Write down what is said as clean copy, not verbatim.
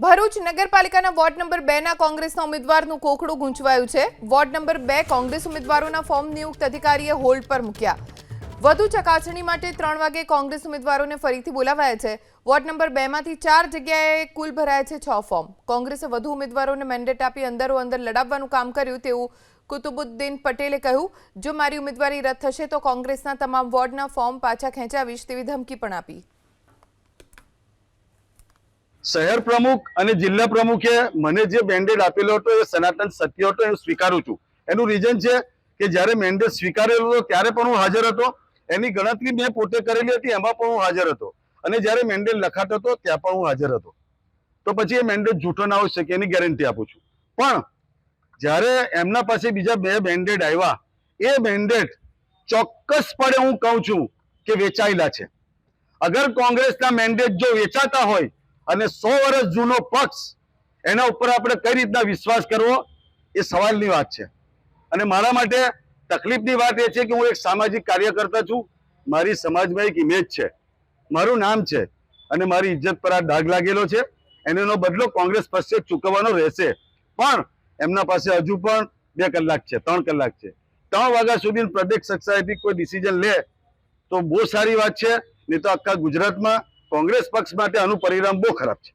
ભરૂચ નગરપાલિકાના ward number 2 ના કોંગ્રેસના ઉમેદવારનું કોકડું ગૂંચવાયું છે। વોર્ડ નંબર 2 કોંગ્રેસ ઉમેદવારોના ફોર્મ નિયુક્ત અધિકારીએ હોલ્ડ પર મૂક્યા। વધુ ચકાસણી માટે 3 વાગે કોંગ્રેસ ઉમેદવારોને ફરીથી બોલાવાયા છે। વોર્ડ નંબર 2 માંથી 4 જગ્યાએ કુલ ભરાયા છે 6 ફોર્મ। કોંગ્રેસે વધુ ઉમેદવારોને મેન્ડેટ આપી અંદરો-અંદર લડાવવાનું કામ કર્યું તેવું કુતુબુદ્દીન પટેલે કહ્યું। જો મારી ઉમેદવારી રદ થશે તો કોંગ્રેસના તમામ વોર્ડના ફોર્મ પાછા ખેંચાવીશ તેવી ધમકી પણ આપી। શહેર પ્રમુખ અને જિલ્લા પ્રમુખે મને જે મેન્ડેટ આપેલો હતો એ સનાતન સત્ય હતો, એ સ્વીકારું છું। એનું રીઝન છે કે જ્યારે મેન્ડેટ સ્વીકારેલો હતો ત્યારે પણ હું હાજર હતો, એની ગણતરી મેં પોતે કરેલી હતી, એમાં પણ હું હાજર હતો, અને જ્યારે મેન્ડેટ લખાતો હતો ત્યાં પણ હું હાજર હતો। તો પછી એ મેન્ડેટ જૂઠો ના હોઈ શકે એની ગેરંટી આપું છું। પણ જ્યારે એમના પાસે બીજા 2 મેન્ડેટ આવ્યા, એ મેન્ડેટ ચોક્કસપણે હું કહું છું કે વેચાયેલા છે। અગર કોંગ્રેસના મેન્ડેટ જો વેચાતા હોય અને 100 વર્ષ જૂનો પક્ષ, એના ઉપર આપણે કઈ રીતના વિશ્વાસ કરવો એ સવાલની વાત છે। અને મારા માટે તકલીફની વાત એ છે કે હું એક સામાજિક કાર્યકર્તા છું, મારી સમાજમાં એક ઇમેજ છે, મારું નામ છે, અને મારી ઇજ્જત પર આ ડાઘ લાગેલો છે। એનો બદલો કોંગ્રેસ પક્ષે ચૂકવવાનો રહેશે। પણ એમના પાસે હજુ પણ 2 કલાક છે, 3 કલાક છે। 3 વાગ્યા સુધી પ્રદેશ કક્ષાએથી કોઈ ડિસિઝન લે તો બહુ સારી વાત છે, નહીં તો આખા ગુજરાતમાં કોંગ્રેસ પક્ષ માટે આનું પરિણામ બહુ ખરાબ છે।